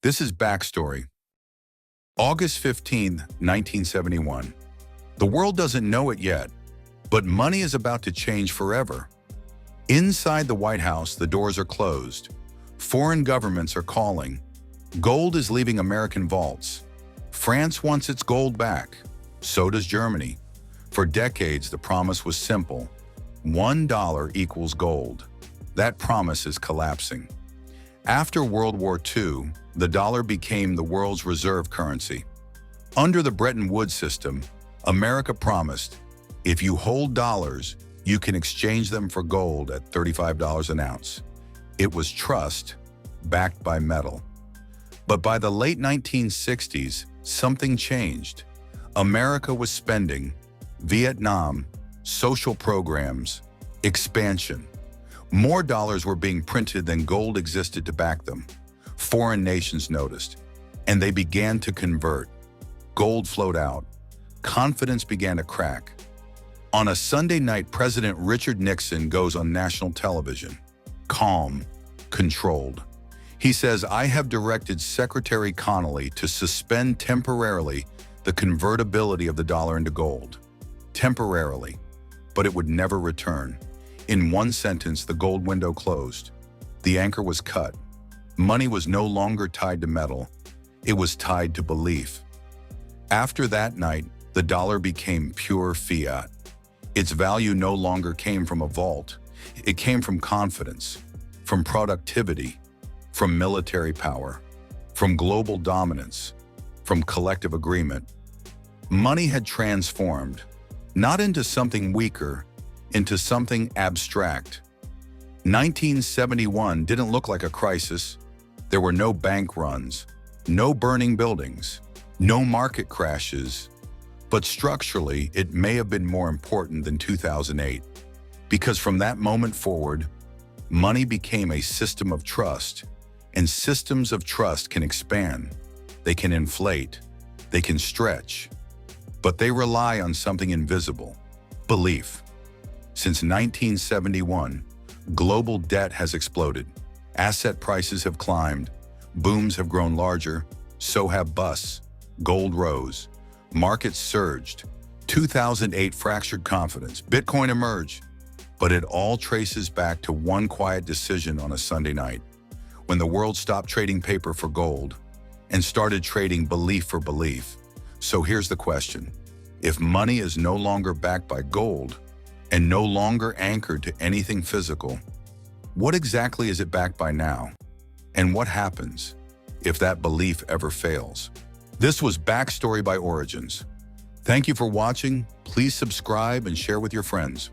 This is Backstory. August 15, 1971. The world doesn't know it yet, but money is about to change forever. Inside the White House, the doors are closed. Foreign governments are calling. Gold is leaving American vaults. France wants its gold back. So does Germany. For decades, the promise was simple. $1 equals gold. That promise is collapsing. After World War II, the dollar became the world's reserve currency. Under the Bretton Woods system, America promised, if you hold dollars, you can exchange them for gold at $35 an ounce. It was trust, backed by metal. But by the late 1960s, something changed. America was spending, Vietnam, social programs, expansion. More dollars were being printed than gold existed to back them. Foreign nations noticed, and they began to convert. Gold flowed out. Confidence began to crack. On a Sunday night, President Richard Nixon goes on national television. Calm, controlled. He says, I have directed Secretary Connally to suspend temporarily the convertibility of the dollar into gold. Temporarily, but it would never return. In one sentence, the gold window closed. The anchor was cut. Money was no longer tied to metal. It was tied to belief. After that night, the dollar became pure fiat. Its value no longer came from a vault. It came from confidence, from productivity, from military power, from global dominance, from collective agreement. Money had transformed, not into something weaker, into something abstract. 1971 didn't look like a crisis. There were no bank runs, no burning buildings, no market crashes. But structurally, it may have been more important than 2008, because from that moment forward, money became a system of trust, and systems of trust can expand, they can inflate, they can stretch, but they rely on something invisible: belief. Since 1971, global debt has exploded. Asset prices have climbed. Booms have grown larger. So have busts. Gold rose. Markets surged. 2008 fractured confidence. Bitcoin emerged. But it all traces back to one quiet decision on a Sunday night, when the world stopped trading paper for gold and started trading belief for belief. So here's the question. If money is no longer backed by gold, and no longer anchored to anything physical, what exactly is it backed by now? And what happens if that belief ever fails? This was Backstory by Origins. Thank you for watching. Please subscribe and share with your friends.